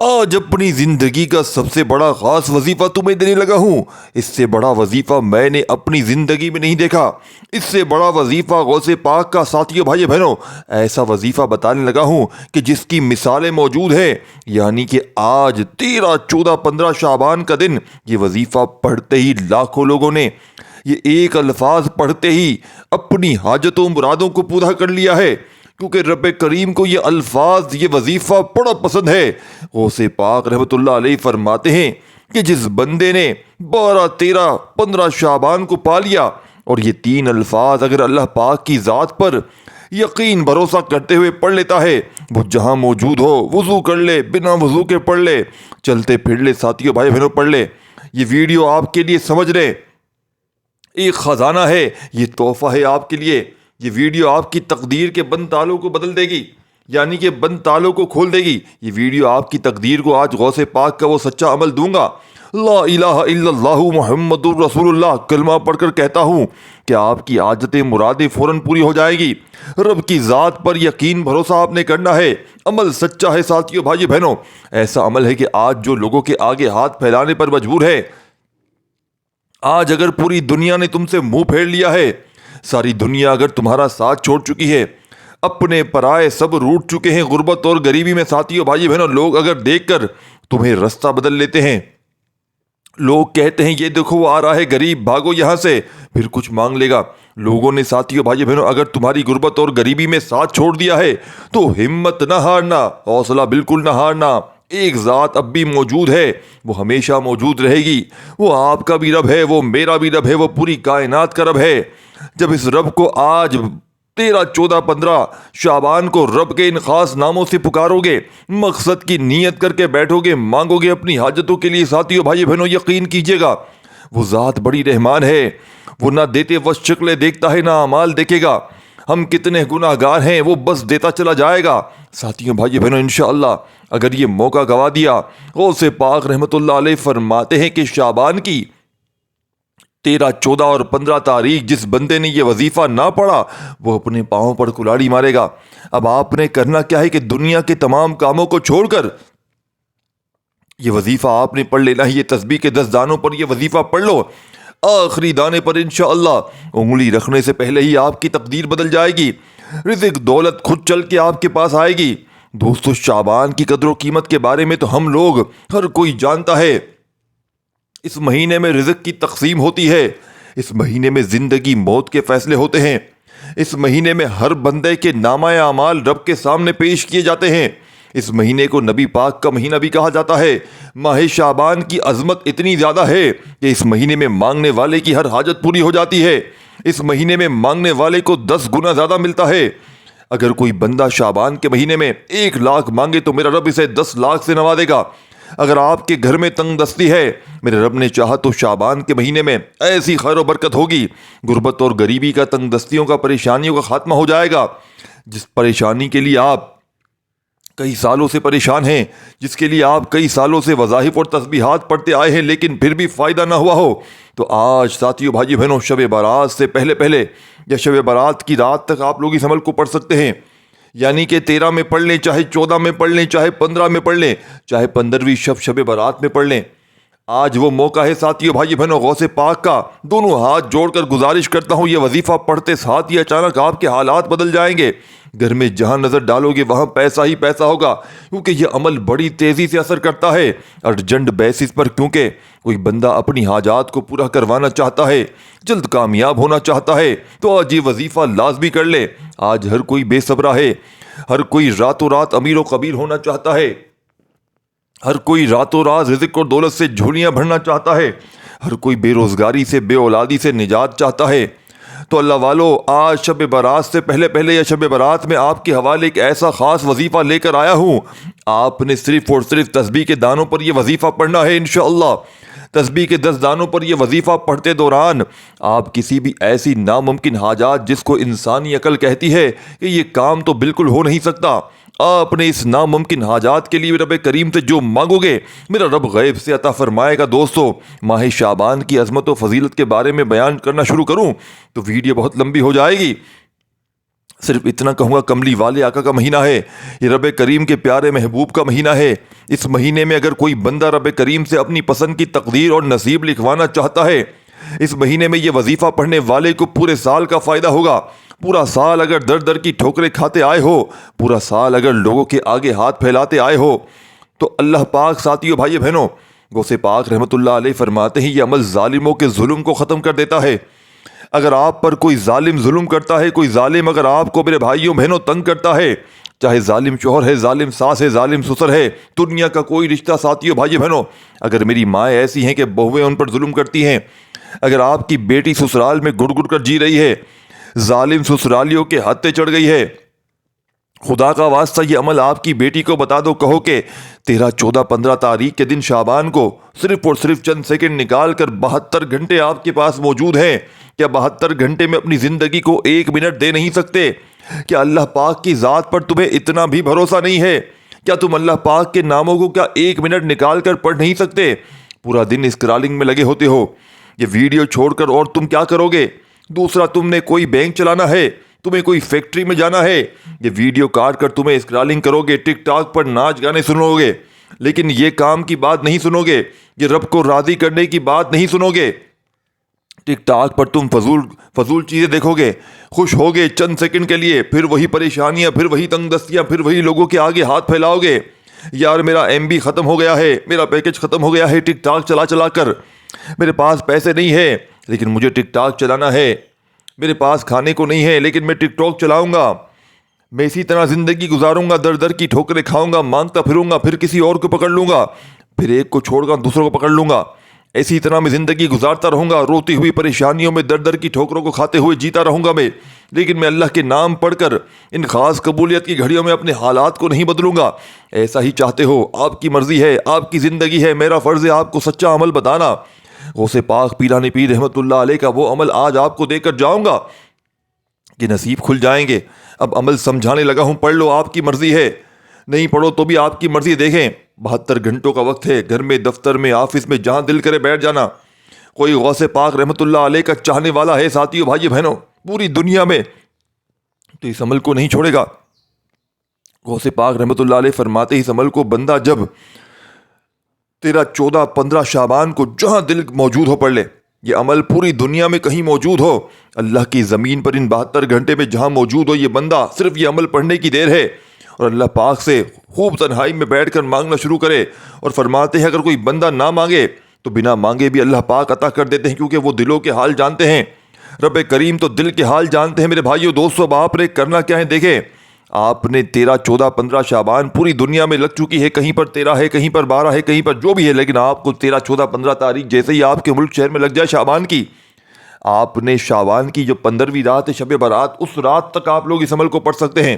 آج اپنی زندگی کا سب سے بڑا خاص وظیفہ تمہیں دینے لگا ہوں۔ اس سے بڑا وظیفہ میں نے اپنی زندگی میں نہیں دیکھا۔ اس سے بڑا وظیفہ غوث پاک کا ساتھیوں بھائی بہنوں، ایسا وظیفہ بتانے لگا ہوں کہ جس کی مثالیں موجود ہیں۔ یعنی کہ آج 13، 14، 15 شعبان کا دن یہ وظیفہ پڑھتے ہی لاکھوں لوگوں نے یہ ایک الفاظ پڑھتے ہی اپنی حاجتوں مرادوں کو پورا کر لیا ہے، کیونکہ رب کریم کو یہ الفاظ، یہ وظیفہ بڑا پسند ہے۔ غوث پاک رحمۃ اللہ علیہ فرماتے ہیں کہ جس بندے نے 12، 13، 15 شعبان کو پا لیا اور یہ 3 الفاظ اگر اللہ پاک کی ذات پر یقین بھروسہ کرتے ہوئے پڑھ لیتا ہے، وہ جہاں موجود ہو وضو کر لے، بنا وضو کے پڑھ لے، چلتے پھر لے، ساتھیوں بھائی بہنوں پڑھ لے۔ یہ ویڈیو آپ کے لیے سمجھ لیں ایک خزانہ ہے، یہ تحفہ ہے آپ کے لیے۔ یہ ویڈیو آپ کی تقدیر کے بند تالوں کو بدل دے گی، یعنی کہ بند تالوں کو کھول دے گی۔ یہ ویڈیو آپ کی تقدیر کو آج غوث پاک کا وہ سچا عمل دوں گا، لا الہ الا اللہ محمد الرسول اللہ کلمہ پڑھ کر کہتا ہوں کہ آپ کی حاجتیں مرادیں فوراً پوری ہو جائے گی۔ رب کی ذات پر یقین بھروسہ آپ نے کرنا ہے، عمل سچا ہے ساتھیوں بھائی بہنوں۔ ایسا عمل ہے کہ آج جو لوگوں کے آگے ہاتھ پھیلانے پر مجبور ہے، آج اگر پوری دنیا نے تم سے منہ پھیر لیا ہے، ساری دنیا اگر تمہارا ساتھ چھوڑ چکی ہے، اپنے پرائے سب روٹ چکے ہیں، غربت اور غریبی میں ساتھیوں بھائی بہنوں لوگ اگر دیکھ کر تمہیں رستہ بدل لیتے ہیں، لوگ کہتے ہیں یہ دیکھو وہ آ رہا ہے غریب، بھاگو یہاں سے، پھر کچھ مانگ لے گا۔ لوگوں نے ساتھیوں بھائی بہنوں اگر تمہاری غربت اور غریبی میں ساتھ چھوڑ دیا ہے تو ہمت نہ ہارنا، حوصلہ بالکل نہ ہارنا۔ ایک ذات اب بھی موجود ہے، وہ ہمیشہ موجود رہے گی۔ وہ آپ کا بھی رب ہے، وہ میرا بھی رب ہے، وہ پوری کائنات کا رب ہے۔ جب اس رب کو آج 13، 14، 15 شعبان کو رب کے ان خاص ناموں سے پکارو گے، مقصد کی نیت کر کے بیٹھو گے، مانگو گے اپنی حاجتوں کے لیے، ساتھیوں بھائی بہنوں یقین کیجیے گا وہ ذات بڑی رحمان ہے۔ وہ نہ دیتے وقت شکلیں دیکھتا ہے، نہ اعمال دیکھے گا ہم کتنے گناہ گار ہیں، وہ بس دیتا چلا جائے گا۔ ساتھیوں بھائی بہنوں انشاءاللہ اگر یہ موقع گوا دیا، غوث پاک رحمۃ اللہ علیہ فرماتے ہیں کہ شعبان کی 13، 14 اور 15 تاریخ جس بندے نے یہ وظیفہ نہ پڑھا وہ اپنے پاؤں پر کلاڑی مارے گا۔ اب آپ نے کرنا کیا ہے کہ دنیا کے تمام کاموں کو چھوڑ کر یہ وظیفہ آپ نے پڑھ لینا ہے۔ یہ تسبیح کے 10 دانوں پر یہ وظیفہ پڑھ لو، آخری دانے پر انشاءاللہ انگلی رکھنے سے پہلے ہی آپ کی تقدیر بدل جائے گی، رزق دولت خود چل کے آپ کے پاس آئے گی۔ دوستو شعبان کی قدر و قیمت کے بارے میں تو ہم لوگ ہر کوئی جانتا ہے۔ اس مہینے میں رزق کی تقسیم ہوتی ہے، اس مہینے میں زندگی موت کے فیصلے ہوتے ہیں، اس مہینے میں ہر بندے کے نامہ اعمال رب کے سامنے پیش کیے جاتے ہیں۔ اس مہینے کو نبی پاک کا مہینہ بھی کہا جاتا ہے۔ ماہ شعبان کی عظمت اتنی زیادہ ہے کہ اس مہینے میں مانگنے والے کی ہر حاجت پوری ہو جاتی ہے۔ اس مہینے میں مانگنے والے کو 10 گنا زیادہ ملتا ہے۔ اگر کوئی بندہ شعبان کے مہینے میں 1 لاکھ مانگے تو میرا رب اسے 10 لاکھ سے نوازے گا۔ اگر آپ کے گھر میں تنگ دستی ہے، میرے رب نے چاہا تو شعبان کے مہینے میں ایسی خیر و برکت ہوگی، غربت اور غریبی کا، تنگ دستیوں کا، پریشانیوں کا خاتمہ ہو جائے گا۔ جس پریشانی کے لیے آپ کئی سالوں سے پریشان ہیں، جس کے لیے آپ کئی سالوں سے وظائف اور تسبیحات پڑھتے آئے ہیں لیکن پھر بھی فائدہ نہ ہوا ہو، تو آج ساتھیوں بھائی بہنوں شب برات سے پہلے یا شب برات کی رات تک آپ لوگ اس عمل کو پڑھ سکتے ہیں۔ یعنی کہ 13 میں پڑھ لیں، چاہے 14 میں پڑھ لیں، چاہے 15 میں پڑھ لیں، چاہے 15ویں شب برات میں پڑھ لیں۔ آج وہ موقع ہے ساتھیوں بھائی بہنوں، غوث پاک کا دونوں ہاتھ جوڑ کر گزارش کرتا ہوں، یہ وظیفہ پڑھتے ساتھ ہی اچانک آپ کے حالات بدل جائیں گے۔ گھر میں جہاں نظر ڈالو گے وہاں پیسہ ہی پیسہ ہوگا، کیونکہ یہ عمل بڑی تیزی سے اثر کرتا ہے ارجنٹ بیسس پر، کیونکہ کوئی بندہ اپنی حاجات کو پورا کروانا چاہتا ہے، جلد کامیاب ہونا چاہتا ہے، تو آج یہ وظیفہ لازمی کر لے۔ آج ہر کوئی بے صبرا ہے، ہر کوئی راتوں رات امیر و قبیر ہونا چاہتا ہے، ہر کوئی راتوں رات رزق اور دولت سے جھولیاں بھرنا چاہتا ہے، ہر کوئی بے روزگاری سے، بے اولادی سے نجات چاہتا ہے۔ تو اللہ والو، آج شب برات سے پہلے یا شب برات میں آپ کے حوالے ایک ایسا خاص وظیفہ لے کر آیا ہوں۔ آپ نے صرف اور صرف تسبیح کے دانوں پر یہ وظیفہ پڑھنا ہے انشاءاللہ۔ تسبیح کے 10 دانوں پر یہ وظیفہ پڑھتے دوران آپ کسی بھی ایسی ناممکن حاجات جس کو انسانی عقل کہتی ہے کہ یہ کام تو بالکل ہو نہیں سکتا، آپ نے اس ناممکن حاجات کے لیے رب کریم سے جو مانگو گے میرا رب غیب سے عطا فرمائے گا۔ دوستو ماہ شعبان کی عظمت و فضیلت کے بارے میں بیان کرنا شروع کروں تو ویڈیو بہت لمبی ہو جائے گی۔ صرف اتنا کہوں گا، کملی والے آقا کا مہینہ ہے، یہ رب کریم کے پیارے محبوب کا مہینہ ہے۔ اس مہینے میں اگر کوئی بندہ رب کریم سے اپنی پسند کی تقدیر اور نصیب لکھوانا چاہتا ہے، اس مہینے میں یہ وظیفہ پڑھنے والے کو پورے سال کا فائدہ ہوگا۔ پورا سال اگر در در کی ٹھوکریں کھاتے آئے ہو، پورا سال اگر لوگوں کے آگے ہاتھ پھیلاتے آئے ہو، تو اللہ پاک ساتھیو بھائی بہنوں، غوث پاک رحمۃ اللہ علیہ فرماتے ہیں یہ عمل ظالموں کے ظلم کو ختم کر دیتا ہے۔ اگر آپ پر کوئی ظالم ظلم کرتا ہے، کوئی ظالم اگر آپ کو میرے بھائیوں بہنوں تنگ کرتا ہے، چاہے ظالم شوہر ہے، ظالم ساس ہے، ظالم سسر ہے، دنیا کا کوئی رشتہ ساتھیوں بھائی بہنوں، اگر میری مائیں ایسی ہیں کہ بہویں ان پر ظلم کرتی ہیں، اگر آپ کی بیٹی سسرال میں گڑ گڑ کر جی رہی ہے، ظالم سسرالیوں کے ہتھے چڑھ گئی ہے، خدا کا واسطہ یہ عمل آپ کی بیٹی کو بتا دو، کہو کہ 13، 14، 15 تاریخ کے دن شعبان کو صرف اور صرف چند سیکنڈ نکال کر 72 گھنٹے آپ کے پاس موجود ہیں، کیا 72 گھنٹے میں اپنی زندگی کو 1 منٹ دے نہیں سکتے؟ کیا اللہ پاک کی ذات پر تمہیں اتنا بھی بھروسہ نہیں ہے؟ کیا تم اللہ پاک کے ناموں کو کیا 1 منٹ نکال کر پڑھ نہیں سکتے؟ پورا دن اسکرالنگ میں لگے ہوتے ہو، یہ ویڈیو چھوڑ کر اور تم کیا کرو گے؟ دوسرا، تم نے کوئی بینک چلانا ہے، تمہیں کوئی فیکٹری میں جانا ہے، یہ ویڈیو کاٹ کر تمہیں اسکرالنگ کرو گے، ٹک ٹاک پر ناچ گانے سنو گے، لیکن یہ کام کی بات نہیں سنو گے، یہ رب کو راضی کرنے کی بات نہیں سنو گے۔ ٹک ٹاک پر تم فضول چیزیں دیکھو گے، خوش ہوگے چند سیکنڈ کے لیے، پھر وہی پریشانیاں، پھر وہی تنگ دستیاں، پھر وہی لوگوں کے آگے ہاتھ پھیلاؤ گے، یار میرا MB ختم ہو گیا ہے، میرا پیکج ختم ہو گیا ہے ٹک ٹاک چلا چلا کر، میرے پاس پیسے نہیں ہے لیکن مجھے ٹک ٹاک چلانا ہے، میرے پاس کھانے کو نہیں ہے لیکن میں ٹک ٹاک چلاؤں گا، میں اسی طرح زندگی گزاروں گا، در در کی ٹھوکریں کھاؤں گا، مانگتا پھروں گا، پھر کسی اور کو پکڑ لوں گا، پھر ایک کو چھوڑ کر دوسروں کو پکڑ لوں گا، اسی طرح میں زندگی گزارتا رہوں گا، روتی ہوئی پریشانیوں میں در در کی ٹھوکروں کو کھاتے ہوئے جیتا رہوں گا میں، لیکن میں اللہ کے نام پڑھ کر ان خاص قبولیت کی گھڑیوں میں اپنے حالات کو نہیں بدلوں گا۔ ایسا ہی چاہتے ہو؟ آپ کی مرضی ہے، آپ کی زندگی ہے، میرا فرض ہے آپ کو سچا عمل بتانا۔ غوث پاک پیران پیر رحمۃ اللہ علیہ کا وہ عمل آج آپ کو دے کر جاؤں گا کہ نصیب کھل جائیں گے۔ اب عمل سمجھانے لگا ہوں، پڑھ لو، آپ کی مرضی ہے، نہیں پڑھو تو بھی آپ کی مرضی۔ دیکھیں 72 گھنٹوں کا وقت ہے، گھر میں، دفتر میں، آفس میں، جہاں دل کرے بیٹھ جانا۔ کوئی غوث پاک رحمۃ اللہ علیہ کا چاہنے والا ہے ساتھیوں بھائی بہنوں پوری دنیا میں تو اس عمل کو نہیں چھوڑے گا۔ غوث پاک رحمۃ اللہ علیہ فرماتے ہیں اس عمل کو بندہ جب 13، 14، 15 شعبان کو جہاں دل موجود ہو پڑھ لے، یہ عمل پوری دنیا میں کہیں موجود ہو، اللہ کی زمین پر ان 72 گھنٹے میں جہاں موجود ہو، یہ بندہ صرف یہ عمل پڑھنے کی دیر ہے اور اللہ پاک سے خوب تنہائی میں بیٹھ کر مانگنا شروع کرے۔ اور فرماتے ہیں اگر کوئی بندہ نہ مانگے تو بنا مانگے بھی اللہ پاک عطا کر دیتے ہیں، کیونکہ وہ دلوں کے حال جانتے ہیں۔ رب کریم تو دل کے حال جانتے ہیں۔ میرے بھائیو دوستو، اب آپ نے کرنا کیا ہے؟ دیکھیں آپ نے 13، 14، 15 شعبان پوری دنیا میں لگ چکی ہے، کہیں پر 13 ہے، کہیں پر 12 ہے، کہیں پر جو بھی ہے، لیکن آپ کو 13، 14، 15 تاریخ جیسے ہی آپ کے ملک شہر میں لگ جائے شعبان کی، آپ نے شعبان کی جو 15ویں رات ہے، شب برات، اس رات تک آپ لوگ اس عمل کو پڑھ سکتے ہیں۔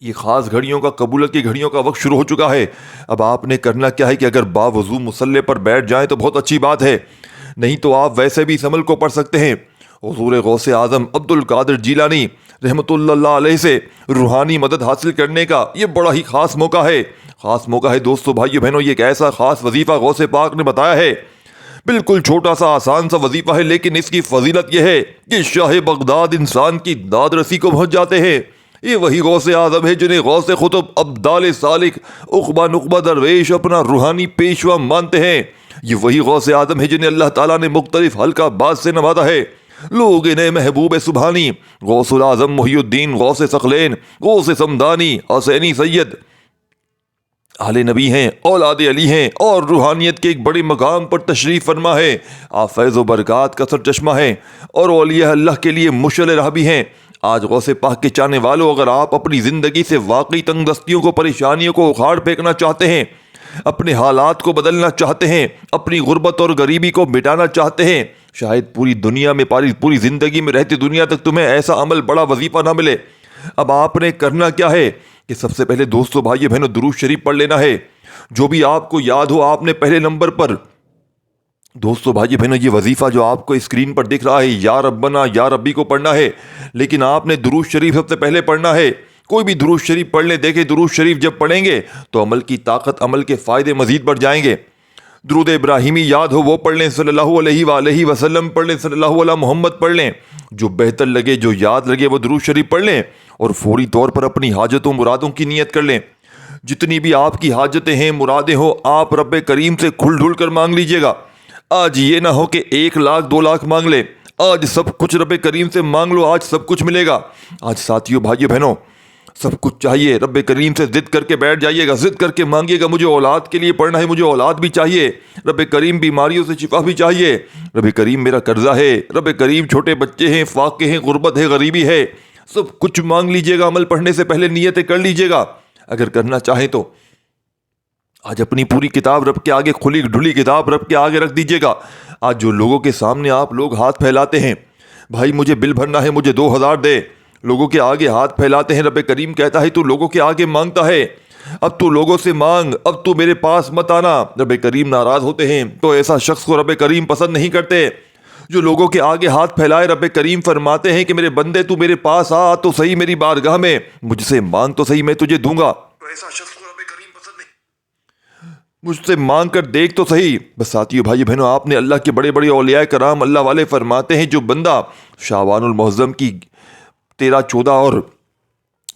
یہ خاص گھڑیوں کا، قبولت کی گھڑیوں کا وقت شروع ہو چکا ہے۔ اب آپ نے کرنا کیا ہے کہ اگر باوضو مصلے پر بیٹھ جائیں تو بہت اچھی بات ہے، نہیں تو آپ ویسے بھی اس عمل کو پڑھ سکتے ہیں۔ حضور غوث اعظم عبد القادر جیلانی رحمۃ اللہ علیہ سے روحانی مدد حاصل کرنے کا یہ بڑا ہی خاص موقع ہے۔ خاص موقع ہے دوستو بھائیو بہنوں، یہ ایک ایسا خاص وظیفہ غوث پاک نے بتایا ہے، بالکل چھوٹا سا آسان سا وظیفہ ہے، لیکن اس کی فضیلت یہ ہے کہ شاہ بغداد انسان کی داد رسی کو پہنچ جاتے ہیں۔ یہ وہی غوث اعظم ہے جنہیں غوث قطب، ابدال سالک، عقبہ نقبہ درویش اپنا روحانی پیشوا مانتے ہیں۔ یہ وہی غوث اعظم ہے جنہیں اللہ تعالیٰ نے مختلف حلقہ باز سے نوازا ہے۔ لوگ انہیں محبوب سبحانی، غوث الاعظم محی الدین، غوث ثقلین، غوث سمدانی، حسینی سید اہل نبی ہیں، اولاد علی ہیں اور روحانیت کے ایک بڑے مقام پر تشریف فرما ہے۔ آپ فیض و برکات کا سرچشمہ ہیں اور اولیاء اللہ کے لیے مشعل راہ بھی ہیں۔ آج غوث پاک کے چاہنے والوں، اگر آپ اپنی زندگی سے واقعی تنگ دستیوں کو، پریشانیوں کو اکھاڑ پھینکنا چاہتے ہیں، اپنے حالات کو بدلنا چاہتے ہیں، اپنی غربت اور غریبی کو مٹانا چاہتے ہیں، شاید پوری دنیا میں، پوری زندگی میں رہتی دنیا تک تمہیں ایسا عمل، بڑا وظیفہ نہ ملے۔ اب آپ نے کرنا کیا ہے کہ سب سے پہلے دوستو بھائیو بہنوں درود شریف پڑھ لینا ہے، جو بھی آپ کو یاد ہو۔ آپ نے پہلے نمبر پر دوستو بھائیو بہنوں یہ وظیفہ جو آپ کو اسکرین پر دکھ رہا ہے، یا ربنا یا ربی کو پڑھنا ہے، لیکن آپ نے درود شریف سب سے پہلے پڑھنا ہے۔ کوئی بھی درود شریف پڑھ لیں، دیکھیں درود شریف جب پڑھیں گے تو عمل کی طاقت، عمل کے فائدے مزید بڑھ جائیں گے۔ درود ابراہیمی یاد ہو وہ پڑھ لیں، صلی اللہ علیہ وآلہ وسلم پڑھ لیں، صلی اللہ علیہ محمد پڑھ لیں، جو بہتر لگے جو یاد لگے وہ درود شریف پڑھ لیں، اور فوری طور پر اپنی حاجتوں مرادوں کی نیت کر لیں۔ جتنی بھی آپ کی حاجتیں ہیں، مرادیں ہو، آپ رب کریم سے کھل ڈھل کر مانگ لیجئے گا۔ آج یہ نہ ہو کہ 1 لاکھ 2 لاکھ مانگ لے، آج سب کچھ رب کریم سے مانگ لو، آج سب کچھ ملے گا۔ آج ساتھیوں بھائیوں بہنوں سب کچھ چاہیے، رب کریم سے ضد کر کے بیٹھ جائیے گا، ضد کر کے مانگیے گا، مجھے اولاد کے لیے پڑھنا ہے، مجھے اولاد بھی چاہیے، رب کریم بیماریوں سے شفا بھی چاہیے، رب کریم میرا قرضہ ہے، رب کریم چھوٹے بچے ہیں، فاقے ہیں، غربت ہے، غریبی ہے، سب کچھ مانگ لیجئے گا۔ عمل پڑھنے سے پہلے نیتیں کر لیجئے گا اگر کرنا چاہیں تو۔ آج اپنی پوری کتاب رب کے آگے، کھلی ڈھلی کتاب رب کے آگے رکھ دیجئے گا۔ آج جو لوگوں کے سامنے آپ لوگ ہاتھ پھیلاتے ہیں، بھائی مجھے بل بھرنا ہے، مجھے 2000 دے، لوگوں کے آگے ہاتھ پھیلاتے ہیں، رب کریم کہتا ہے تو لوگوں کے آگے مانگتا ہے، اب تو لوگوں سے مانگ، اب تو میرے پاس مت آنا۔ رب کریم ناراض ہوتے ہیں تو ایسا شخص کو رب کریم پسند نہیں کرتے جو لوگوں کے آگے ہاتھ پھیلائے۔ رب کریم فرماتے ہیں کہ میرے بندے تو میرے پاس آ تو صحیح، میری بارگاہ میں مجھ سے مانگ تو صحیح، میں تجھے دوں گا۔ تو ایسا شخص کو رب کریم پسند نہیں، مجھ سے مانگ کر دیکھ تو صحیح۔ بس ساتھیو بھائی بہنوں، آپ نے اللہ کے بڑے بڑے اولیاء کرام اللہ والے فرماتے ہیں جو بندہ شعبان المعظم کی 13، 14 اور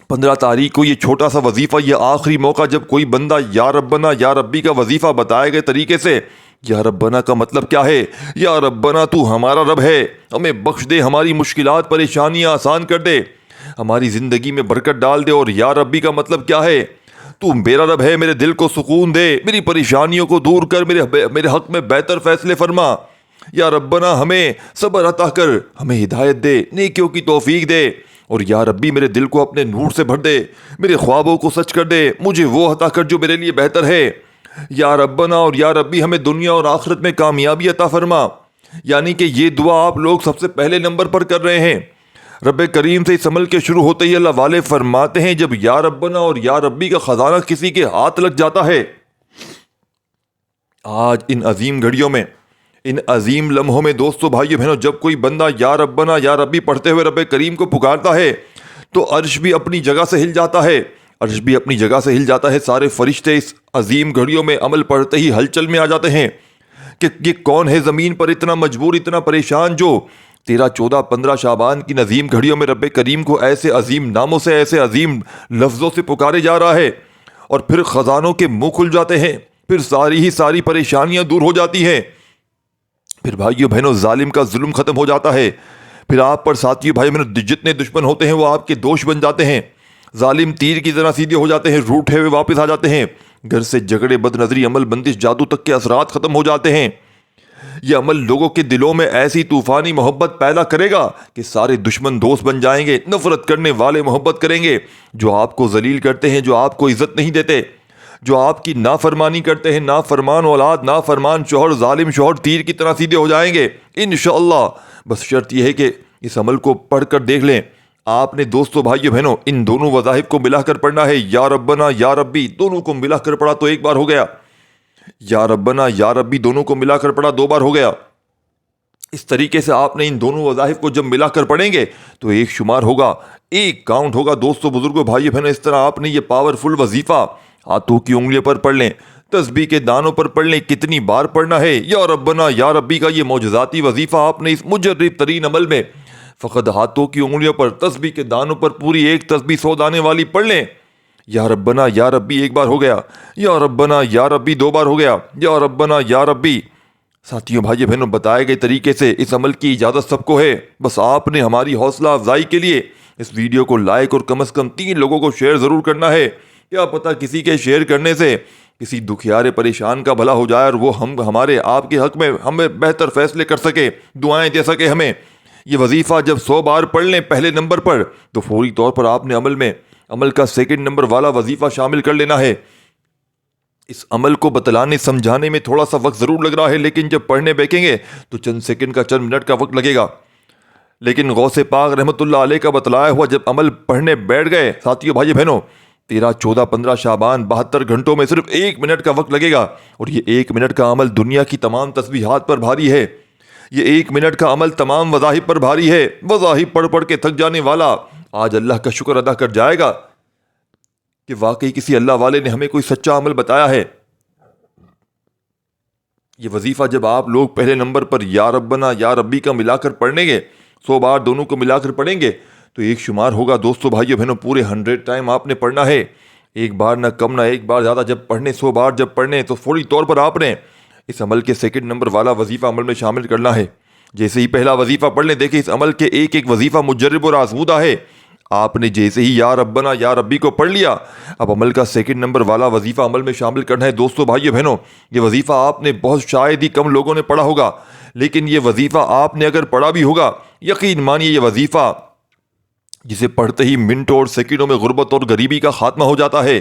15 تاریخ کو یہ چھوٹا سا وظیفہ، یہ آخری موقع جب کوئی بندہ یا ربنا یا ربی کا وظیفہ بتائے گئے طریقے سے، یا ربنا کا مطلب کیا ہے؟ یا ربنا تو ہمارا رب ہے، ہمیں بخش دے، ہماری مشکلات پریشانیاں آسان کر دے، ہماری زندگی میں برکت ڈال دے، اور یا ربی کا مطلب کیا ہے؟ تو میرا رب ہے، میرے دل کو سکون دے، میری پریشانیوں کو دور کر، میرے حق میں بہتر فیصلے فرما۔ یا ربنا ہمیں صبر عطا کر، ہمیں ہدایت دے، نیکیوں کی توفیق دے، اور یا ربی میرے دل کو اپنے نور سے بھر دے، میرے خوابوں کو سچ کر دے، مجھے وہ عطا کر جو میرے لیے بہتر ہے۔ یا ربنا اور یا ربی ہمیں دنیا اور آخرت میں کامیابی عطا فرما۔ یعنی کہ یہ دعا آپ لوگ سب سے پہلے نمبر پر کر رہے ہیں۔ رب کریم سے اس عمل کے شروع ہوتے ہی اللہ والے فرماتے ہیں جب یا ربنا اور یا ربی کا خزانہ کسی کے ہاتھ لگ جاتا ہے، آج ان عظیم گھڑیوں میں، ان عظیم لمحوں میں دوستو بھائیو بہنوں، جب کوئی بندہ یا ربنا یا ربی پڑھتے ہوئے رب کریم کو پکارتا ہے تو عرش بھی اپنی جگہ سے ہل جاتا ہے، عرش بھی اپنی جگہ سے ہل جاتا ہے۔ سارے فرشتے اس عظیم گھڑیوں میں عمل پڑھتے ہی ہلچل میں آ جاتے ہیں کہ یہ کون ہے زمین پر اتنا مجبور، اتنا پریشان، جو 13، 14، 15 شعبان کی عظیم گھڑیوں میں رب کریم کو ایسے عظیم ناموں سے، ایسے عظیم لفظوں سے پکارے جا رہا ہے، اور پھر خزانوں کے منہ کھل جاتے ہیں، پھر ساری پریشانیاں دور ہو جاتی ہیں، پھر بھائیو بہنوں ظالم کا ظلم ختم ہو جاتا ہے، پھر آپ پر ساتھیو بھائی بہنوں جتنے دشمن ہوتے ہیں وہ آپ کے دوست بن جاتے ہیں، ظالم تیر کی طرح سیدھے ہو جاتے ہیں، روٹھے ہوئے واپس آ جاتے ہیں، گھر سے جھگڑے، بد نظری، عمل بندش، جادو تک کے اثرات ختم ہو جاتے ہیں۔ یہ عمل لوگوں کے دلوں میں ایسی طوفانی محبت پیدا کرے گا کہ سارے دشمن دوست بن جائیں گے، نفرت کرنے والے محبت کریں گے، جو آپ کو ذلیل کرتے ہیں، جو آپ کو عزت نہیں دیتے، جو آپ کی نافرمانی کرتے ہیں، نافرمان اولاد، نافرمان شوہر، ظالم شوہر تیر کی طرح سیدھے ہو جائیں گے انشاءاللہ۔ بس شرط یہ ہے کہ اس عمل کو پڑھ کر دیکھ لیں۔ آپ نے دوستو بھائیو بہنوں ان دونوں وظائف کو ملا کر پڑھنا ہے، یا ربنا یا ربی دونوں کو ملا کر پڑھا تو ایک بار ہو گیا، یا ربنا یا ربی دونوں کو ملا کر پڑھا 2 بار ہو گیا۔ اس طریقے سے آپ نے ان دونوں وظائف کو جب ملا کر پڑھیں گے تو ایک شمار ہوگا، ایک کاؤنٹ ہوگا۔ دوستو بزرگوں بھائیو بہنوں، اس طرح آپ نے یہ پاورفل وظیفہ ہاتھوں کی انگلیوں پر پڑھ لیں، تسبیح کے دانوں پر پڑھ لیں، کتنی بار پڑھنا ہے۔ یا ربنا یا ربی کا یہ معجزاتی وظیفہ آپ نے اس مجرب ترین عمل میں فقط ہاتھوں کی انگلیوں پر، تسبیح کے دانوں پر پوری ایک تسبیح 100 دانے والی پڑھ لیں۔ یا ربنا یا ربی ایک بار ہو گیا، یا ربنا یا ربی 2 بار ہو گیا، یا ربنا یا ربی۔ ساتھیوں بھائی بہنوں بتائے گئے طریقے سے اس عمل کی اجازت سب کو ہے، بس آپ نے ہماری حوصلہ افزائی کے لیے اس ویڈیو کو لائک اور کم از کم 3 لوگوں کو شیئر ضرور کرنا ہے۔ کیا پتہ کسی کے شیئر کرنے سے کسی دکھیارے پریشان کا بھلا ہو جائے اور وہ ہمارے آپ کے حق میں ہمیں بہتر فیصلے کر سکے، دعائیں دے سکے ہمیں۔ یہ وظیفہ جب 100 بار پڑھ لیں پہلے نمبر پر تو فوری طور پر آپ نے عمل کا 2nd نمبر والا وظیفہ شامل کر لینا ہے۔ اس عمل کو بتلانے سمجھانے میں تھوڑا سا وقت ضرور لگ رہا ہے، لیکن جب پڑھنے بیٹھیں گے تو چند سیکنڈ کا، چند منٹ کا وقت لگے گا، لیکن غوث پاک رحمۃ اللہ علیہ کا بتلایا ہوا جب عمل پڑھنے بیٹھ گئے ساتھیوں بھائی بہنوں، 13، 14، 15 شعبان 72 گھنٹوں میں صرف 1 منٹ کا وقت لگے گا، اور یہ 1 منٹ کا عمل دنیا کی تمام تسبیحات پر بھاری ہے۔ یہ 1 منٹ کا عمل تمام وظائف پر بھاری ہے۔ وظائف پڑھ پڑھ کے تھک جانے والا آج اللہ کا شکر ادا کر جائے گا کہ واقعی کسی اللہ والے نے ہمیں کوئی سچا عمل بتایا ہے۔ یہ وظیفہ جب آپ لوگ پہلے نمبر پر یا ربنا یا ربی کا ملا کر پڑھیں گے، 100 بار دونوں کو ملا کر پڑھیں گے تو ایک شمار ہوگا دوستو بھائیو بہنوں، پورے 100 ٹائم آپ نے پڑھنا ہے، ایک بار نہ کم نہ ایک بار زیادہ، جب پڑھنے 100 بار جب پڑھنے تو فوری طور پر آپ نے اس عمل کے سیکنڈ نمبر والا وظیفہ عمل میں شامل کرنا ہے۔ جیسے ہی پہلا وظیفہ پڑھ لیں، دیکھیں اس عمل کے ایک ایک وظیفہ مجرب اور آزمودہ ہے۔ آپ نے جیسے ہی یا ربنا یا ربی کو پڑھ لیا، اب عمل کا سیکنڈ نمبر والا وظیفہ عمل میں شامل کرنا ہے۔ دوستو بھائیو بہنوں، یہ وظیفہ آپ نے بہت شاید ہی کم لوگوں نے پڑھا ہوگا، لیکن یہ وظیفہ آپ نے اگر پڑھا بھی ہوگا، یقین مانیے یہ وظیفہ جسے پڑھتے ہی منٹوں اور سیکنڈوں میں غربت اور غریبی کا خاتمہ ہو جاتا ہے،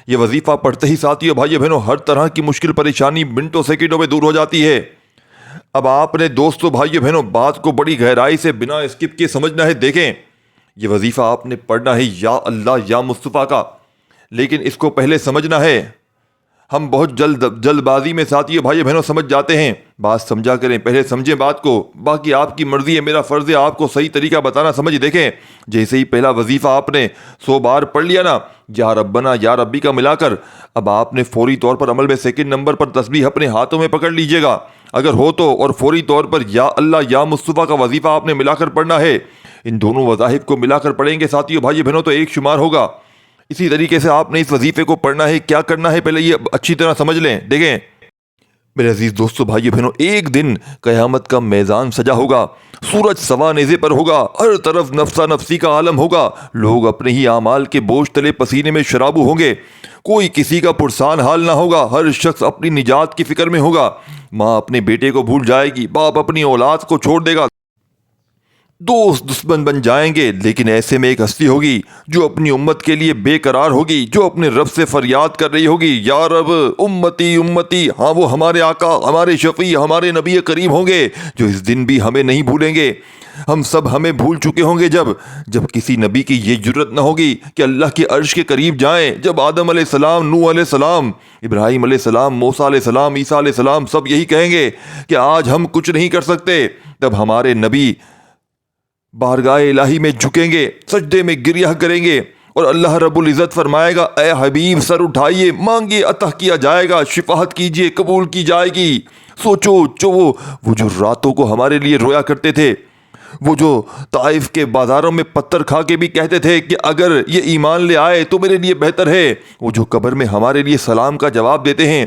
یہ وظیفہ پڑھتے ہی ساتھیو بھائیو بہنوں ہر طرح کی مشکل پریشانی منٹوں سیکنڈوں میں دور ہو جاتی ہے۔ اب آپ نے دوستو بھائیو بہنوں بات کو بڑی گہرائی سے بنا اسکپ کے سمجھنا ہے۔ دیکھیں یہ وظیفہ آپ نے پڑھنا ہے یا اللہ یا مصطفیٰ کا، لیکن اس کو پہلے سمجھنا ہے۔ ہم بہت جلد بازی میں ساتھیو بھائیو بہنوں سمجھ جاتے ہیں، بات سمجھا کریں، پہلے سمجھیں بات کو، باقی آپ کی مرضی ہے، میرا فرض ہے آپ کو صحیح طریقہ بتانا۔ سمجھ دیکھیں جیسے ہی پہلا وظیفہ آپ نے 100 بار پڑھ لیا نا، یا ربنا یا ربی کا ملا کر، اب آپ نے فوری طور پر عمل میں سیکنڈ نمبر پر تسبیح اپنے ہاتھوں میں پکڑ لیجئے گا اگر ہو تو، اور فوری طور پر یا اللہ یا مصطفیٰ کا وظیفہ آپ نے ملا کر پڑھنا ہے۔ ان دونوں وظائف کو ملا کر پڑھیں گے ساتھیو بھائی بہنوں تو ایک شمار ہوگا۔ اسی طریقے سے آپ نے اس وظیفے کو پڑھنا ہے، کیا کرنا ہے پہلے یہ اچھی طرح سمجھ لیں۔ دیکھیں میرے عزیز دوستو بھائی بہنوں، ایک دن قیامت کا میدان سجا ہوگا، سورج سوا نیزے پر ہوگا، ہر طرف نفسا نفسی کا عالم ہوگا، لوگ اپنے ہی اعمال کے بوجھ تلے پسینے میں شرابو ہوں گے، کوئی کسی کا پرسان حال نہ ہوگا، ہر شخص اپنی نجات کی فکر میں ہوگا، ماں اپنے بیٹے کو بھول جائے گی، باپ اپنی اولاد کو چھوڑ دے گا، دوست دشمن بن جائیں گے، لیکن ایسے میں ایک ہستی ہوگی جو اپنی امت کے لیے بے قرار ہوگی، جو اپنے رب سے فریاد کر رہی ہوگی، یا رب امتی امتی۔ ہاں وہ ہمارے آقا، ہمارے شفیع، ہمارے نبی کریم ہوں گے جو اس دن بھی ہمیں نہیں بھولیں گے۔ ہم سب ہمیں بھول چکے ہوں گے جب کسی نبی کی یہ جرت نہ ہوگی کہ اللہ کے عرش کے قریب جائیں، جب آدم علیہ السلام، نوح علیہ السلام، ابراہیم علیہ السلام، موسیٰ علیہ السلام، عیسیٰ علیہ السلام سب یہی کہیں گے کہ آج ہم کچھ نہیں کر سکتے، تب ہمارے نبی بارگاہ الہی میں جھکیں گے، سجدے میں گریہ کریں گے، اور اللہ رب العزت فرمائے گا اے حبیب سر اٹھائیے، مانگیے عطا کیا جائے گا، شفاعت کیجیے قبول کی جائے گی۔ سوچو وہ جو راتوں کو ہمارے لیے رویا کرتے تھے، وہ جو طائف کے بازاروں میں پتھر کھا کے بھی کہتے تھے کہ اگر یہ ایمان لے آئے تو میرے لیے بہتر ہے، وہ جو قبر میں ہمارے لیے سلام کا جواب دیتے ہیں،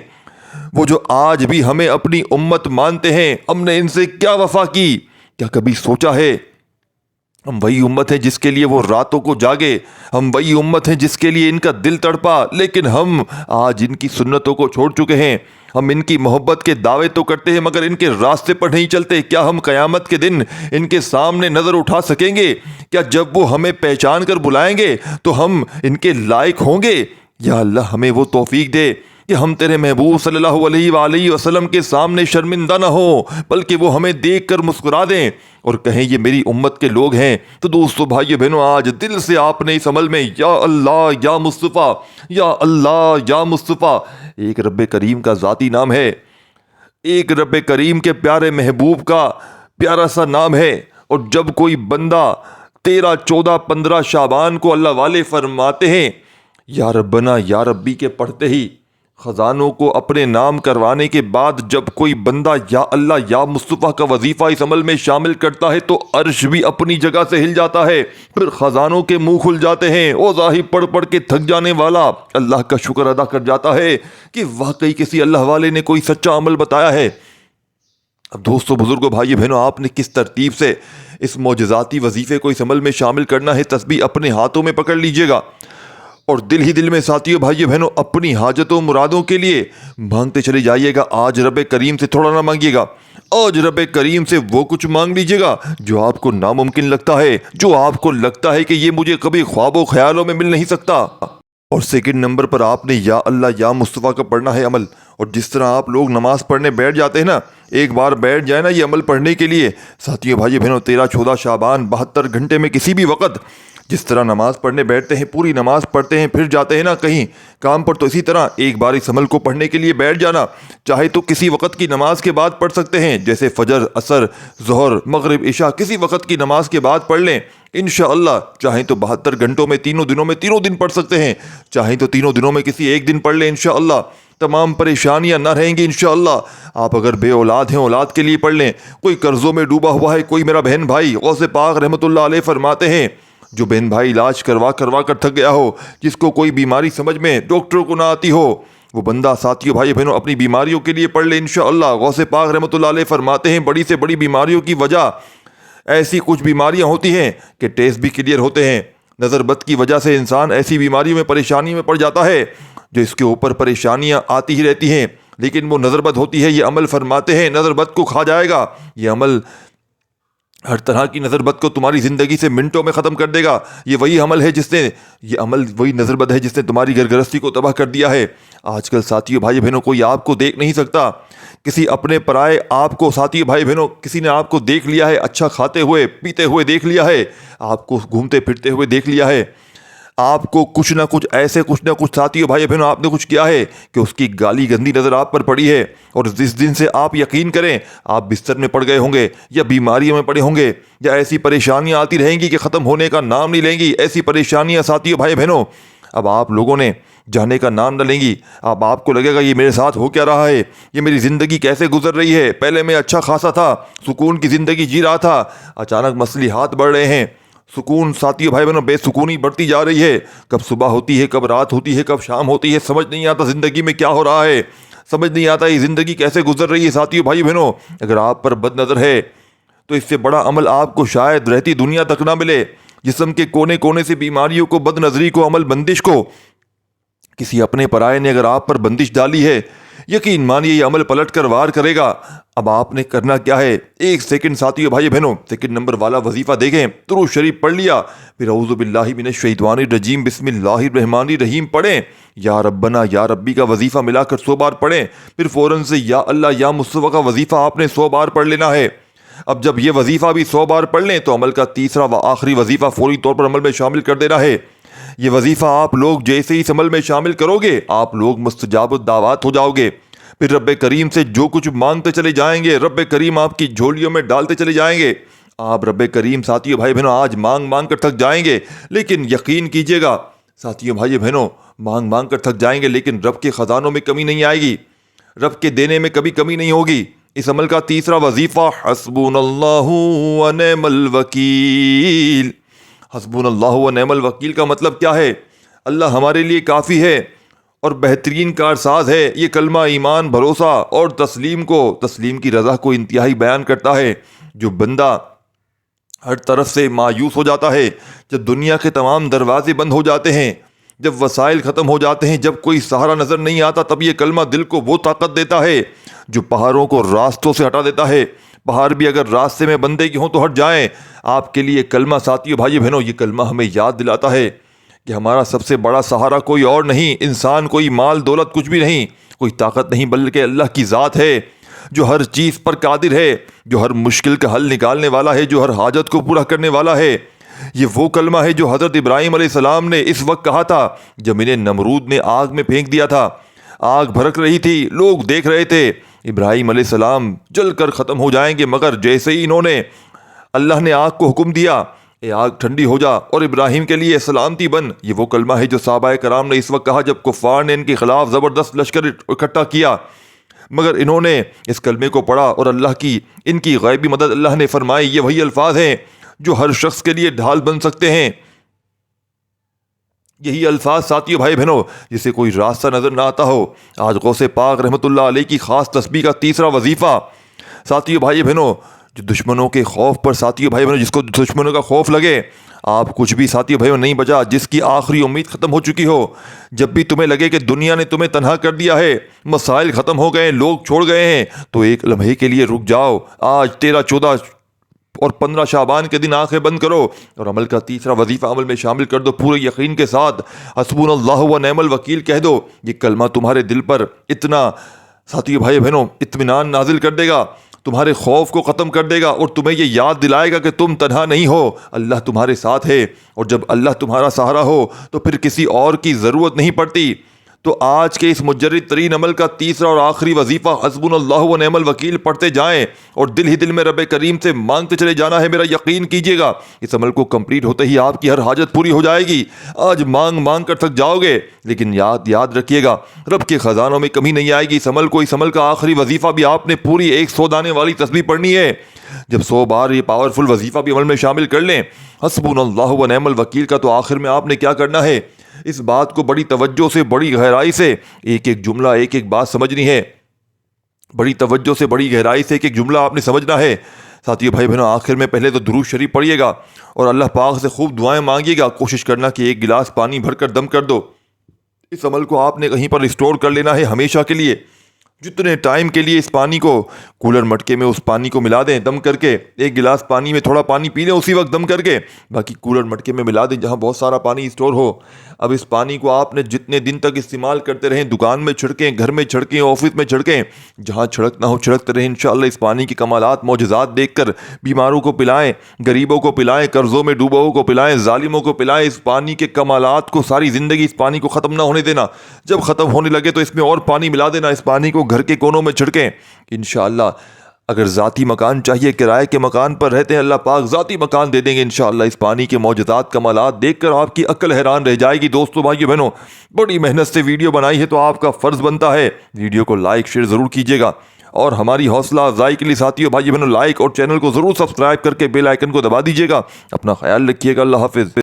وہ جو آج بھی ہمیں اپنی امت مانتے ہیں، ہم نے ان سے کیا وفا کی؟ کیا کبھی سوچا ہے؟ ہم وہی امت ہیں جس کے لیے وہ راتوں کو جاگے، ہم وہی امت ہیں جس کے لیے ان کا دل تڑپا، لیکن ہم آج ان کی سنتوں کو چھوڑ چکے ہیں۔ ہم ان کی محبت کے دعوے تو کرتے ہیں مگر ان کے راستے پر نہیں چلتے۔ کیا ہم قیامت کے دن ان کے سامنے نظر اٹھا سکیں گے؟ کیا جب وہ ہمیں پہچان کر بلائیں گے تو ہم ان کے لائق ہوں گے؟ یا اللہ ہمیں وہ توفیق دے کہ ہم تیرے محبوب صلی اللہ علیہ وآلہ وسلم کے سامنے شرمندہ نہ ہوں، بلکہ وہ ہمیں دیکھ کر مسکرا دیں اور کہیں یہ میری امت کے لوگ ہیں۔ تو دوستو بھائیو بہنوں، آج دل سے آپ نے اس عمل میں یا اللہ یا مصطفیٰ، یا اللہ یا مصطفیٰ، ایک رب کریم کا ذاتی نام ہے، ایک رب کریم کے پیارے محبوب کا پیارا سا نام ہے، اور جب کوئی بندہ 13، 14، 15 شعبان کو اللہ والے فرماتے ہیں یا ربنا یا ربی کے پڑھتے ہی خزانوں کو اپنے نام کروانے کے بعد جب کوئی بندہ یا اللہ یا مصطفیٰ کا وظیفہ اس عمل میں شامل کرتا ہے تو عرش بھی اپنی جگہ سے ہل جاتا ہے، پھر خزانوں کے منہ کھل جاتے ہیں، او ظاہر پڑھ پڑھ کے تھک جانے والا اللہ کا شکر ادا کر جاتا ہے کہ واقعی کسی اللہ والے نے کوئی سچا عمل بتایا ہے۔ اب دوستو بزرگوں بھائی بہنوں، آپ نے کس ترتیب سے اس معجزاتی وظیفے کو اس عمل میں شامل کرنا ہے، تسبیح اپنے ہاتھوں میں پکڑ لیجئے گا اور دل ہی دل میں ساتھیوں بھائیو بہنوں اپنی حاجتوں مرادوں کے لیے مانگتے چلے جائیے گا۔ آج رب کریم سے تھوڑا نہ مانگیے گا، آج رب کریم سے وہ کچھ مانگ لیجیے گا جو آپ کو ناممکن لگتا ہے، جو آپ کو لگتا ہے کہ یہ مجھے کبھی خواب و خیالوں میں مل نہیں سکتا۔ اور سیکنڈ نمبر پر آپ نے یا اللہ یا مصطفیٰ کا پڑھنا ہے عمل، اور جس طرح آپ لوگ نماز پڑھنے بیٹھ جاتے ہیں نا، ایک بار بیٹھ جائے نا یہ عمل پڑھنے کے لیے ساتھیوں بھائی بہنوں، 13، 14 شعبان 72 گھنٹے میں کسی بھی وقت جس طرح نماز پڑھنے بیٹھتے ہیں، پوری نماز پڑھتے ہیں، پھر جاتے ہیں نا کہیں کام پر، تو اسی طرح ایک بار اس عمل کو پڑھنے کے لیے بیٹھ جانا، چاہے تو کسی وقت کی نماز کے بعد پڑھ سکتے ہیں، جیسے فجر، عصر، ظہر، مغرب، عشاء، کسی وقت کی نماز کے بعد پڑھ لیں انشاءاللہ۔ چاہیں تو 72 گھنٹوں میں تینوں دنوں میں تینوں دن پڑھ سکتے ہیں، چاہیں تو تینوں دنوں میں کسی ایک دن پڑھ لیں انشاءاللہ۔ تمام پریشانیاں نہ رہیں گی انشاءاللہ۔ آپ اگر بے اولاد ہیں اولاد کے لیے پڑھ لیں، کوئی قرضوں میں ڈوبا ہوا ہے، کوئی میرا بہن بھائی، غوث پاک رحمۃ اللہ علیہ فرماتے ہیں جو بہن بھائی علاج کروا کر تھک گیا ہو، جس کو کوئی بیماری سمجھ میں ڈاکٹروں کو نہ آتی ہو، وہ بندہ ساتھیوں بھائی بہنوں اپنی بیماریوں کے لیے پڑھ لے انشاءاللہ۔ غوث پاک رحمۃ اللہ علیہ فرماتے ہیں بڑی سے بڑی بیماریوں کی وجہ ایسی کچھ بیماریاں ہوتی ہیں کہ ٹیسٹ بھی کلیئر ہوتے ہیں، نظر بد کی وجہ سے انسان ایسی بیماریوں میں پریشانی میں پڑ جاتا ہے جو اس کے اوپر پریشانیاں آتی ہی رہتی ہیں، لیکن وہ نظر بد ہوتی ہے۔ یہ عمل فرماتے ہیں نظر بد کو کھا جائے گا، یہ عمل ہر طرح کی نظر بد کو تمہاری زندگی سے منٹوں میں ختم کر دے گا۔ یہ وہی نظر بد ہے جس نے تمہاری گھر گرہستی کو تباہ کر دیا ہے۔ آج کل ساتھیوں بھائی بہنوں کوئی آپ کو دیکھ نہیں سکتا، کسی اپنے پرائے آپ کو، ساتھیوں بھائی بہنوں کسی نے آپ کو دیکھ لیا ہے، اچھا کھاتے ہوئے پیتے ہوئے دیکھ لیا ہے، آپ کو گھومتے پھرتے ہوئے دیکھ لیا ہے، آپ کو کچھ نہ کچھ ساتھیوں بھائی بہنوں آپ نے کچھ کیا ہے کہ اس کی گالی گندی نظر آپ پر پڑی ہے، اور جس دن سے آپ یقین کریں آپ بستر میں پڑ گئے ہوں گے یا بیماریوں میں پڑے ہوں گے یا ایسی پریشانیاں آتی رہیں گی کہ ختم ہونے کا نام نہیں لیں گی، ایسی پریشانیاں ساتھیوں بھائی بہنوں اب آپ لوگوں نے جانے کا نام نہ لیں گی۔ اب آپ کو لگے گا یہ میرے ساتھ ہو کیا رہا ہے، یہ میری زندگی کیسے گزر رہی ہے، پہلے میں اچھا خاصا تھا، سکون کی زندگی جی رہا تھا، اچانک مصلحات بڑھ رہے ہیں، سکون ساتھیوں بھائی بہنوں بے سکونی بڑھتی جا رہی ہے، کب صبح ہوتی ہے، کب رات ہوتی ہے، کب شام ہوتی ہے، سمجھ نہیں آتا زندگی میں کیا ہو رہا ہے، سمجھ نہیں آتا یہ زندگی کیسے گزر رہی ہے۔ ساتھیوں بھائی بہنوں اگر آپ پر بد نظر ہے تو اس سے بڑا عمل آپ کو شاید رہتی دنیا تک نہ ملے۔ جسم کے کونے کونے سے بیماریوں کو، بد نظری کو، عمل بندش کو کسی اپنے پرائے نے اگر آپ پر بندش ڈالی ہے، یقین مانیے یہ عمل پلٹ کر وار کرے گا۔ اب آپ نے کرنا کیا ہے، ایک سیکنڈ ساتھیوں بھائی بہنوں سیکنڈ نمبر والا وظیفہ دیکھیں، درود شریف پڑھ لیا، پھر اعوذ باللہ من الشیطان الرجیم بسم اللہ الرحمن الرحیم پڑھیں، یا ربنا یا ربی کا وظیفہ ملا کر 100 بار پڑھیں، پھر فوراً سے یا اللہ یا مصطفیٰ کا وظیفہ آپ نے 100 بار پڑھ لینا ہے۔ اب جب یہ وظیفہ بھی 100 بار پڑھ لیں تو عمل کا تیسرا و آخری وظیفہ فوری طور پر عمل میں شامل کر دینا ہے۔ یہ وظیفہ آپ لوگ جیسے ہی اس عمل میں شامل کرو گے آپ لوگ مستجاب الدعوات ہو جاؤ گے، پھر رب کریم سے جو کچھ مانگتے چلے جائیں گے رب کریم آپ کی جھولیوں میں ڈالتے چلے جائیں گے۔ آپ رب کریم ساتھیوں بھائی بہنوں آج مانگ کر تھک جائیں گے، لیکن یقین کیجئے گا ساتھیوں بھائی بہنوں مانگ کر تھک جائیں گے، لیکن رب کے خزانوں میں کمی نہیں آئے گی، رب کے دینے میں کبھی کمی نہیں ہوگی۔ اس عمل کا تیسرا وظیفہ حسبنا اللہ و نعم الوکیل۔ حسبنا اللہ و نعم الوکیل کا مطلب کیا ہے؟ اللہ ہمارے لیے کافی ہے اور بہترین کارساز ہے۔ یہ کلمہ ایمان، بھروسہ اور تسلیم کی رضا کو انتہائی بیان کرتا ہے۔ جو بندہ ہر طرف سے مایوس ہو جاتا ہے، جب دنیا کے تمام دروازے بند ہو جاتے ہیں، جب وسائل ختم ہو جاتے ہیں، جب کوئی سہارا نظر نہیں آتا، تب یہ کلمہ دل کو وہ طاقت دیتا ہے جو پہاڑوں کو راستوں سے ہٹا دیتا ہے۔ پہاڑ بھی اگر راستے میں بندے کی ہوں تو ہٹ جائیں۔ آپ کے لیے کلمہ ساتھیوں بھائی بہنوں یہ کلمہ ہمیں یاد دلاتا ہے کہ ہمارا سب سے بڑا سہارا کوئی اور نہیں، انسان، کوئی مال دولت، کچھ بھی نہیں، کوئی طاقت نہیں، بلکہ اللہ کی ذات ہے جو ہر چیز پر قادر ہے، جو ہر مشکل کا حل نکالنے والا ہے، جو ہر حاجت کو پورا کرنے والا ہے۔ یہ وہ کلمہ ہے جو حضرت ابراہیم علیہ السلام نے اس وقت کہا تھا جب انہیں نمرود نے آگ میں پھینک دیا تھا۔ آگ بھڑک رہی تھی، لوگ دیکھ رہے تھے ابراہیم علیہ السلام جل کر ختم ہو جائیں گے، مگر جیسے ہی اللہ نے آگ کو حکم دیا اے آگ ٹھنڈی ہو جا اور ابراہیم کے لیے سلامتی بن۔ یہ وہ کلمہ ہے جو صحابہ کرام نے اس وقت کہا جب کفار نے ان کے خلاف زبردست لشکر اکٹھا کیا، مگر انہوں نے اس کلمے کو پڑھا اور اللہ کی ان کی غیبی مدد اللہ نے فرمائی۔ یہ وہی الفاظ ہیں جو ہر شخص کے لیے ڈھال بن سکتے ہیں۔ یہی الفاظ ساتھیوں بھائی بہنوں جسے کوئی راستہ نظر نہ آتا ہو، آج غوث پاک رحمۃ اللہ علیہ کی خاص تسبیح کا تیسرا وظیفہ ساتھیوں بھائی بہنوں جو دشمنوں کے خوف پر، ساتھیوں بھائی بہنوں جس کو دشمنوں کا خوف لگے، آپ کچھ بھی ساتھیوں بھائیوں نہیں بچا، جس کی آخری امید ختم ہو چکی ہو، جب بھی تمہیں لگے کہ دنیا نے تمہیں تنہا کر دیا ہے، مسائل ختم ہو گئے، لوگ چھوڑ گئے ہیں، تو ایک لمحے کے لیے رک جاؤ۔ آج 13، 14 اور 15 شعبان کے دن آنکھیں بند کرو اور عمل کا تیسرا وظیفہ عمل میں شامل کر دو، پورے یقین کے ساتھ حسبنا اللہ و نعم الوکیل کہہ دو۔ یہ کلمہ تمہارے دل پر اتنا ساتھیوں بھائی بہنوں اطمینان نازل کر دے گا، تمہارے خوف کو ختم کر دے گا اور تمہیں یہ یاد دلائے گا کہ تم تنہا نہیں ہو، اللہ تمہارے ساتھ ہے، اور جب اللہ تمہارا سہارا ہو تو پھر کسی اور کی ضرورت نہیں پڑتی، تو آج کے اس مجرد ترین عمل کا تیسرا اور آخری وظیفہ حسبنا اللہ و نعم الوکیل پڑھتے جائیں اور دل ہی دل میں رب کریم سے مانگتے چلے جانا ہے۔ میرا یقین کیجیے گا اس عمل کو کمپلیٹ ہوتے ہی آپ کی ہر حاجت پوری ہو جائے گی۔ آج مانگ مانگ کر تھک جاؤ گے، لیکن یاد رکھیے گا رب کے خزانوں میں کمی نہیں آئے گی۔ اس عمل کا آخری وظیفہ بھی آپ نے پوری 100 دانے والی تسبیح پڑھنی ہے۔ جب 100 بار یہ پاورفل وظیفہ بھی عمل میں شامل کر لیں حسبنا اللہ و نعم الوکیل کا، تو آخر میں آپ نے کیا کرنا ہے، اس بات کو بڑی توجہ سے، بڑی گہرائی سے، ایک ایک جملہ، ایک ایک بات سمجھنی ہے۔ بڑی توجہ سے، بڑی گہرائی سے ایک ایک جملہ آپ نے سمجھنا ہے۔ ساتھیو بھائی بہنوں، آخر میں پہلے تو درود شریف پڑھیے گا اور اللہ پاک سے خوب دعائیں مانگیے گا۔ کوشش کرنا کہ ایک گلاس پانی بھر کر دم کر دو۔ اس عمل کو آپ نے کہیں پر اسٹور کر لینا ہے ہمیشہ کے لیے۔ جتنے ٹائم کے لیے اس پانی کو کولر مٹکے میں اس پانی کو ملا دیں دم کر کے، ایک گلاس پانی میں تھوڑا پانی پی لیں اسی وقت دم کر کے، باقی کولر مٹکے میں ملا دیں جہاں بہت سارا پانی اسٹور ہو۔ اب اس پانی کو آپ نے جتنے دن تک استعمال کرتے رہیں، دکان میں چھڑکیں، گھر میں چھڑکیں، آفس میں چھڑکیں، جہاں چھڑکنا ہو چھڑکتے رہیں۔ انشاءاللہ اس پانی کے کمالات، معجزات دیکھ کر بیماروں کو پلائیں، غریبوں کو پلائیں، قرضوں میں ڈوبوں کو پلائیں، ظالموں کو پلائیں۔ اس پانی کے کمالات کو ساری زندگی اس پانی کو ختم نہ ہونے دینا۔ جب ختم ہونے لگے تو اس میں اور پانی ملا دینا۔ اس پانی کو گھر کے کونوں میں چھڑکیں انشاءاللہ۔ اگر ذاتی مکان چاہیے، کرائے کے مکان پر رہتے ہیں، اللہ پاک ذاتی مکان دے دیں گے انشاءاللہ۔ اس پانی کے معجزات، کمالات دیکھ کر آپ کی عقل حیران رہ جائے گی۔ دوستو، بھائیو، بہنوں، بڑی محنت سے ویڈیو بنائی ہے تو آپ کا فرض بنتا ہے ویڈیو کو لائک شیئر ضرور کیجیے گا، اور ہماری حوصلہ افزائی کے لیے ساتھیو بھائیو بہنوں لائک اور چینل کو ضرور سبسکرائب کر کے بیل آئیکن کو دبا دیجیے گا۔ اپنا خیال رکھیے گا۔ اللہ حافظ۔